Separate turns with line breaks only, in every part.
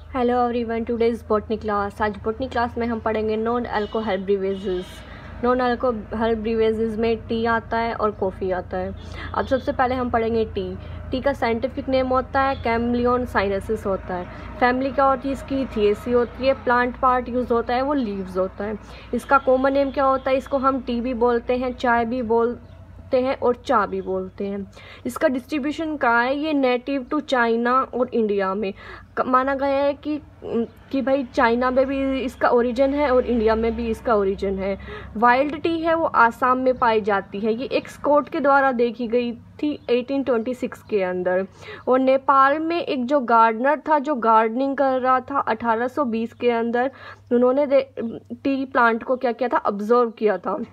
Hello everyone, today is botany class. आज botany class में हम पढ़ेंगे नॉन अल्कोहल ब्रीवेजेस। नॉन अल्कोहल ब्रीवेजेस में टी आता है और कॉफ़ी आता है। अब सबसे पहले हम पढ़ेंगे टी। टी का साइंटिफिक नेम होता है कैमलियन साइनेसिस होता है। फैमिली क्या होती है इसकी? थिएसी होती है। प्लांट पार्ट यूज़ होता है वो लीव्स होता है। इसका कॉमन नेम क्या होता है? इसको हम टी भी बोलते हैं, चाय भी बोलते हैं और चा भी बोलते हैं। इसका डिस्ट्रीब्यूशन कहाँ है? ये नेटिव टू चाइना और इंडिया में माना गया है कि भाई चाइना में भी इसका ओरिजिन है और इंडिया में भी इसका ओरिजिन है। वाइल्ड टी है वो आसाम में पाई जाती है। ये एक स्कॉट के द्वारा देखी गई थी 1826 के अंदर। और नेपाल में एक जो गार्डनर था जो गार्डनिंग कर रहा था 1820 के अंदर, उन्होंने टी प्लांट को क्या किया था? ऑब्जर्व किया था।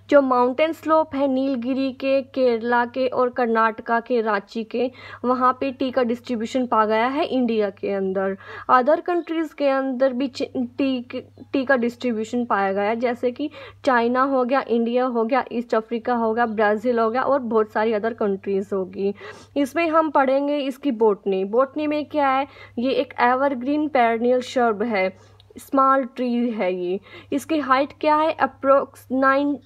जो माउंटेन स्लोप है नीलगिरी के, केरला के और कर्नाटका के रांची के, वहाँ पे टी का डिस्ट्रीब्यूशन पा गया है इंडिया के अंदर। अदर कंट्रीज़ के अंदर भी टी का डिस्ट्रीब्यूशन पाया गया है, जैसे कि चाइना हो गया, इंडिया हो गया, ईस्ट अफ्रीका हो गया, ब्राज़ील हो गया और बहुत सारी अदर कंट्रीज़ होगी। इसमें हम पढ़ेंगे इसकी बोटनी। बोटनी में क्या है? ये एक एवरग्रीन पेरेनियल श्रब है, स्मॉल ट्री है ये। इसकी हाइट क्या है? अप्रोक्स 9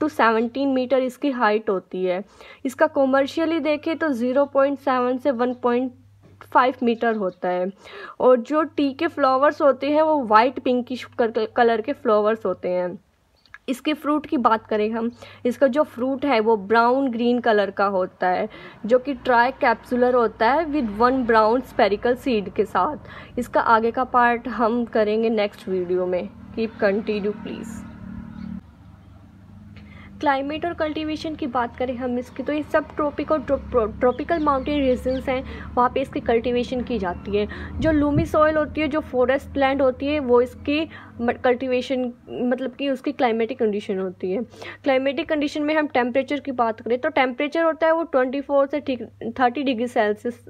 to 17 मीटर इसकी हाइट होती है। इसका कॉमर्शियली देखें तो 0.7 से 1.5 मीटर होता है। और जो टी के फ्लावर्स होते हैं वो वाइट पिंकिश कलर के फ्लावर्स होते हैं। इसके फ्रूट की बात करें हम, इसका जो फ्रूट है वो ब्राउन ग्रीन कलर का होता है, जो कि ट्राई कैप्सुलर होता है विद 1 ब्राउन स्पेरिकल सीड के साथ। इसका आगे का पार्ट हम करेंगे नेक्स्ट वीडियो में। Keep continue please. क्लाइमेट और कल्टीवेशन की बात करें हम इसकी, तो ये सब ट्रॉपिक और ट्रॉपिकल माउंटेन रीजन्स हैं, वहाँ पे इसकी कल्टीवेशन की जाती है। जो लूमी सॉइल होती है, जो फॉरेस्ट लैंड होती है, वो इसकी कल्टीवेशन मतलब कि उसकी क्लाइमेटिक कंडीशन होती है। क्लाइमेटिक कंडीशन में हम टेम्परेचर की बात करें तो टेम्परेचर होता है वो 24 से 30 डिग्री सेल्सियस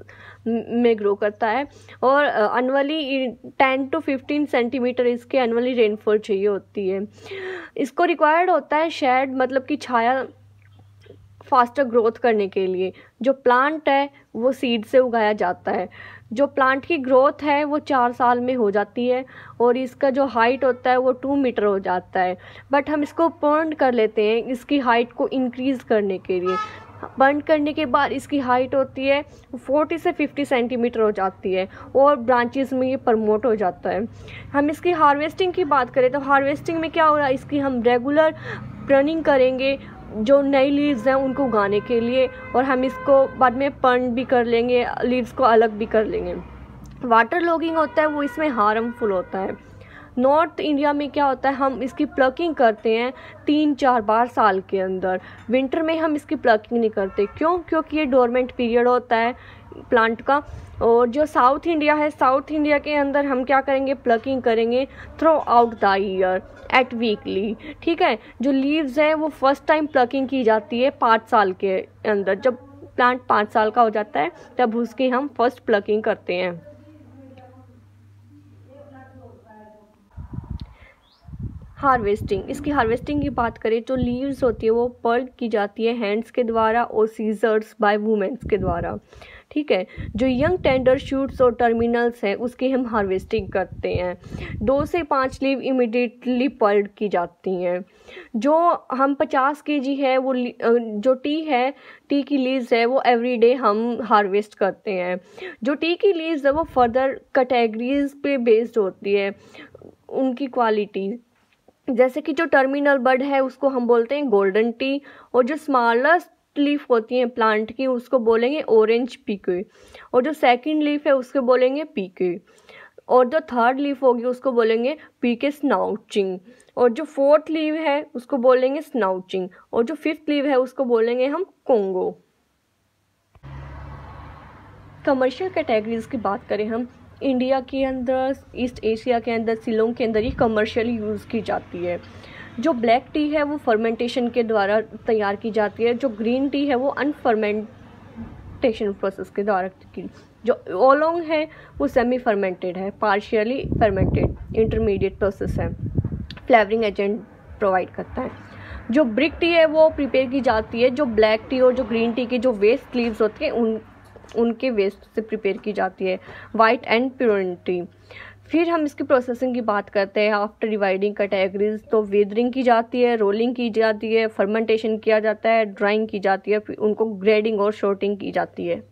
में ग्रो करता है। और एनुअली 10 to 15 सेंटीमीटर इसके एनुअली रेनफॉल चाहिए होती है। इसको रिक्वायर्ड होता है शेड मतलब कि छाया फास्टर ग्रोथ करने के लिए। जो प्लांट है वो सीड से उगाया जाता है। जो प्लांट की ग्रोथ है वो 4 साल में हो जाती है और इसका जो हाइट होता है वो 2 मीटर हो जाता है। बट हम इसको बर्न कर लेते हैं इसकी हाइट को इंक्रीज़ करने के लिए। बर्न करने के बाद इसकी हाइट होती है 40 से 50 सेंटीमीटर हो जाती है और ब्रांचेस में ये प्रमोट हो जाता है। हम इसकी हार्वेस्टिंग की बात करें तो हार्वेस्टिंग में क्या हो रहा है? इसकी हम रेगुलर प्रूनिंग करेंगे जो नई लीव्स हैं उनको उगाने के लिए, और हम इसको बाद में पर्न भी कर लेंगे, लीव्स को अलग भी कर लेंगे। वाटर लॉगिंग होता है वो इसमें हार्मफुल होता है। नॉर्थ इंडिया में क्या होता है? हम इसकी प्लकिंग करते हैं 3-4 बार साल के अंदर। विंटर में हम इसकी प्लकिंग नहीं करते। क्यों? क्योंकि ये डोरमेंट पीरियड होता है प्लांट का। और जो साउथ इंडिया है, साउथ इंडिया के अंदर हम क्या करेंगे? प्लकिंग करेंगे throughout the year at weekly. ठीक है। जो लीव्स हैं वो फर्स्ट टाइम प्लकिंग की जाती है 5 साल के अंदर। जब प्लांट 5 साल का हो जाता है तब उसकी हम फर्स्ट प्लकिंग करते हैं। हार्वेस्टिंग, इसकी हार्वेस्टिंग की बात करें तो लीव्स होती है वो पर्ल की जाती है हैंड्स के द्वारा और सीजर्स बाय वुमेन्स के द्वारा। ठीक है। जो यंग टेंडर शूट्स और टर्मिनल्स हैं उसकी हम हार्वेस्टिंग करते हैं। 2 से 5 लीव इमिडिएटली पर्ल्ड की जाती हैं। जो हम 50 kg है वो जो टी की लीव्स है वो एवरीडे हम हार्वेस्ट करते हैं। जो टी की लीव्स है वो फर्दर कैटेगरीज पे बेस्ड होती है उनकी क्वालिटी। जैसे कि जो टर्मिनल बड है उसको हम बोलते हैं गोल्डन टी, और जो स्मॉलेस्ट लीफ होती है प्लांट की उसको बोलेंगे ऑरेंज पीके, और जो सेकंड लीफ है उसको बोलेंगे पीके, और जो थर्ड लीफ होगी उसको बोलेंगे पीके स्नाउचिंग, और जो फोर्थ लीव है उसको बोलेंगे स्नाउचिंग, और जो फिफ्थ लीव है उसको बोलेंगे हम कोंगो। कमर्शियल कैटेगरीज की बात करें हम, इंडिया के अंदर, ईस्ट एशिया के अंदर, शिलोंग के अंदर ये कमर्शियली यूज़ की जाती है। जो ब्लैक टी है वो फर्मेंटेशन के द्वारा तैयार की जाती है। जो ग्रीन टी है वो अनफर्मेंटेशन प्रोसेस के द्वारा की। जो ओलोंग है वो सेमी फर्मेंटेड है, पार्शियली फर्मेंटेड इंटरमीडिएट प्रोसेस है, फ्लेवरिंग एजेंट प्रोवाइड करता है। जो ब्रिक टी है वो प्रिपेयर की जाती है। जो ब्लैक टी और जो ग्रीन टी की जो वेस्ट लीव्स होती है उनके वेस्ट से प्रिपेयर की जाती है। White and pure T. फिर हम इसकी प्रोसेसिंग की बात करते हैं। आफ्टर डिवाइडिंग कैटेगरीज, तो वेदरिंग की जाती है, रोलिंग की जाती है, फर्मेंटेशन किया जाता है, ड्राइंग की जाती है, फिर उनको ग्रेडिंग और शॉर्टिंग की जाती है।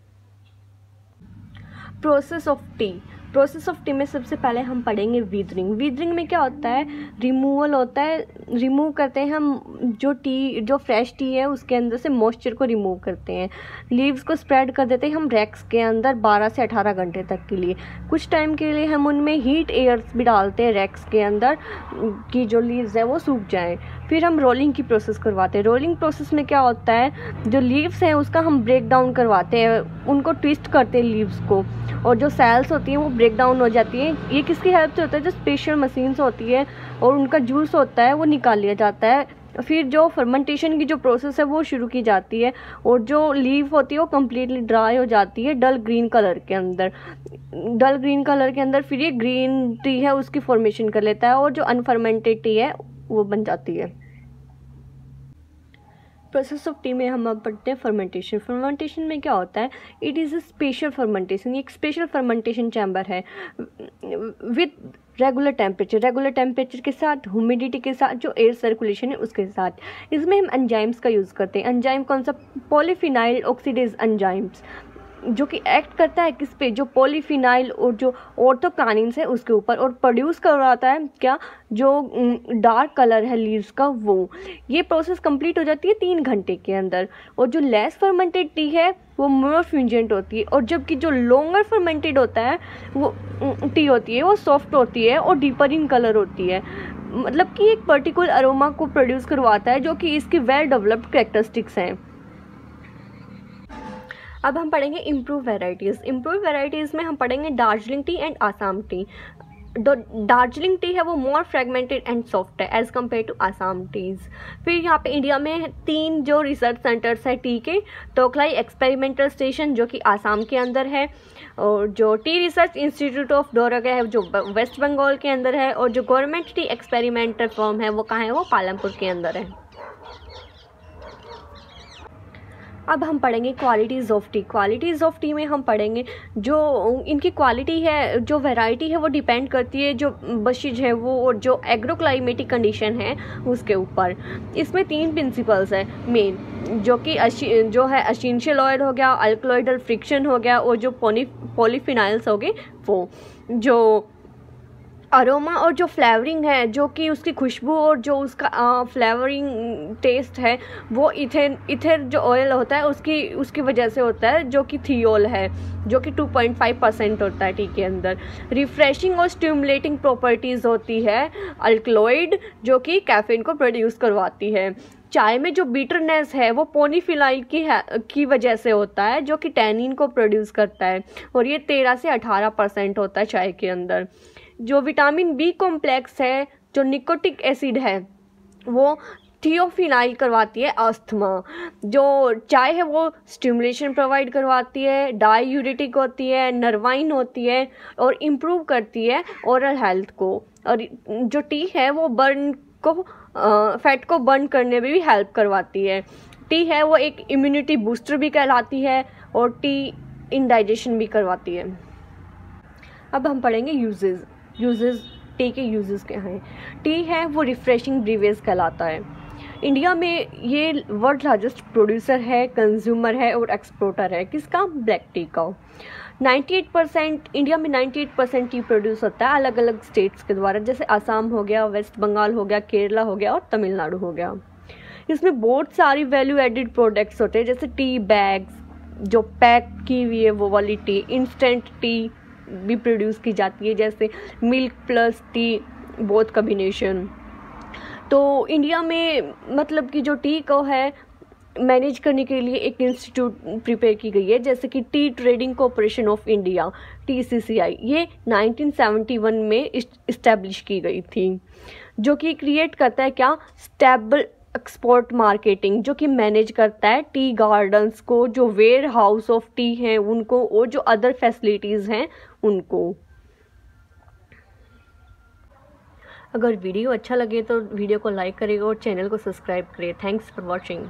Process of T. Process of T में सबसे पहले हम पढ़ेंगे वीदरिंग। वीदरिंग में क्या होता है, रिमूवल होता है। रिमूव करते हैं हम जो फ्रेश टी है उसके अंदर से मॉइस्चर को रिमूव करते हैं। लीव्स को स्प्रेड कर देते हैं हम रैक्स के अंदर 12 से 18 घंटे तक के लिए। कुछ टाइम के लिए हम उनमें हीट एयर्स भी डालते हैं रैक्स के अंदर कि जो लीव्स है वो सूख जाएं। फिर हम रोलिंग की प्रोसेस करवाते हैं। रोलिंग प्रोसेस में क्या होता है, जो लीव्स हैं उसका हम ब्रेक डाउन करवाते हैं, उनको ट्विस्ट करते हैं लीव्स को, और जो सेल्स होती हैं वो ब्रेक डाउन हो जाती हैं। ये किसकी हेल्प से होता है, जो स्पेशल मशीन्स होती है और उनका जूस होता है वो निकाल लिया जाता है। फिर जो फर्मेंटेशन की जो प्रोसेस है वो शुरू की जाती है और जो लीव होती है वो कम्प्लीटली ड्राई हो जाती है डल ग्रीन कलर के अंदर। डल ग्रीन कलर के अंदर फिर ये ग्रीन टी है उसकी फॉर्मेशन कर लेता है और जो अनफर्मेंटेड टी है वो बन जाती है। प्रोसेस ऑफ टी में हम अब पढ़ते हैं फर्मेंटेशन। फर्मेंटेशन में क्या होता है, it is a special fermentation. ये एक स्पेशल फर्मेंटेशन चैम्बर है विद रेगुलर टेम्परेचर के साथ, ह्यूमिडिटी के साथ, जो एयर सर्कुलेशन है उसके साथ। इसमें हम एंजाइम्स का यूज़ करते हैं। एंजाइम कौन सा, पॉलीफिनाइल ऑक्सीडेज एंजाइम्स, जो कि एक्ट करता है किस पे, जो पॉलीफिनाइल और जो ऑर्थोकानिन्स है उसके ऊपर, और प्रोड्यूस करवाता है क्या, जो डार्क कलर है लीव्स का वो। ये प्रोसेस कंप्लीट हो जाती है 3 घंटे के अंदर। और जो लेस फर्मेंटेड टी है वो मोर फ्यूजेंट होती है, और जबकि जो लॉन्गर फर्मेंटेड होता है वो टी होती है वो सॉफ्ट होती है और डीपर इन कलर होती है। मतलब कि एक पर्टिकुलर अरोमा को प्रोड्यूस करवाता है जो कि इसकी वेल डेवलप्ड कैरेक्टरिस्टिक्स हैं। अब हम पढ़ेंगे इम्प्रूव वेराइटीज़। इम्प्रूव वेराइटीज़ में हम पढ़ेंगे Darjeeling tea and Assam tea. Darjeeling tea है वो मोर फ्रेगमेंटेड एंड सॉफ्ट है as compared to Assam teas. फिर यहाँ पे इंडिया में 3 जो रिसर्च सेंटर्स है टी के, तोखलाई एक्सपेरिमेंटल स्टेशन जो कि आसाम के अंदर है, और जो टी रिसर्च इंस्टीट्यूट ऑफ डोरगा है जो वेस्ट बंगाल के अंदर है, और जो गवर्नमेंट टी एक्सपेरिमेंटल फर्म है वो कहाँ है, वो पालमपुर के अंदर है। अब हम पढ़ेंगे qualities of T. Qualities of T में हम पढ़ेंगे जो इनकी क्वालिटी है, जो वैरायटी है वो डिपेंड करती है जो बशीज है वो और जो एग्रोक्लाइमेटिक कंडीशन है उसके ऊपर। इसमें 3 प्रिंसिपल्स है मेन, जो कि जो है एसेंशियल ऑयल हो गया, अल्कलॉइडल फ्रिक्शन हो गया, और जो पॉलीफिनाइल्स हो गए वो। जो अरोमा और जो फ्लेवरिंग है, जो कि उसकी खुशबू और जो उसका फ्लेवरिंग टेस्ट है वो इथेर जो ऑयल होता है उसकी वजह से होता है, जो कि थियोल है, जो कि 2.5% होता है टी के अंदर। रिफ्रेशिंग और स्टिमुलेटिंग प्रॉपर्टीज़ होती है अल्कलॉइड, जो कि कैफीन को प्रोड्यूस करवाती है। चाय में जो बीटरनेस है वो पॉलीफिनाइल की वजह से होता है, जो कि टैनिन को प्रोड्यूस करता है, और ये 13 से 18% होता है चाय के अंदर। जो विटामिन बी कॉम्प्लेक्स है, जो निकोटिक एसिड है, वो थियोफिनाइल करवाती है अस्थमा। जो चाय है वो स्टिमुलेशन प्रोवाइड करवाती है, डायूरेटिक होती है, नर्वाइन होती है, और इम्प्रूव करती है ओरल हेल्थ को। और जो टी है वो फैट को बर्न करने में भी हेल्प करवाती है। टी है वो एक इम्यूनिटी बूस्टर भी कहलाती है, और टी इंडाइजेशन भी करवाती है। अब हम पढ़ेंगे यूजेस। टी के यूजेस क्या हैं। टी है वो रिफ्रेशिंग ब्रीवेज कहलाता है। इंडिया में ये वर्ल्ड लार्जेस्ट प्रोड्यूसर है, कंज्यूमर है और एक्सपोर्टर है। किसका, ब्लैक टी का। 98% इंडिया में 98% टी प्रोड्यूस होता है अलग अलग स्टेट्स के द्वारा, जैसे आसाम हो गया, वेस्ट बंगाल हो गया, केरला हो गया और तमिलनाडु हो गया। इसमें बहुत सारी वैल्यू एडिड प्रोडक्ट्स होते हैं, जैसे टी बैग्स, जो पैक की हुई है वो वाली टी, इंस्टेंट टी भी प्रोड्यूस की जाती है, जैसे milk plus T both combination. तो इंडिया में मतलब कि जो टी को है मैनेज करने के लिए एक इंस्टीट्यूट प्रिपेयर की गई है, जैसे कि T trading corporation of India, TCCI। ये 1971 में इस्टेब्लिश की गई थी, जो कि क्रिएट करता है क्या, स्टेबल एक्सपोर्ट मार्केटिंग, जो कि मैनेज करता है टी गार्डन्स को, जो वेयर हाउस ऑफ टी हैं उनको, और जो अदर फैसिलिटीज़ हैं उनको। अगर वीडियो अच्छा लगे तो वीडियो को लाइक करेगा और चैनल को सब्सक्राइब करें। Thanks for watching.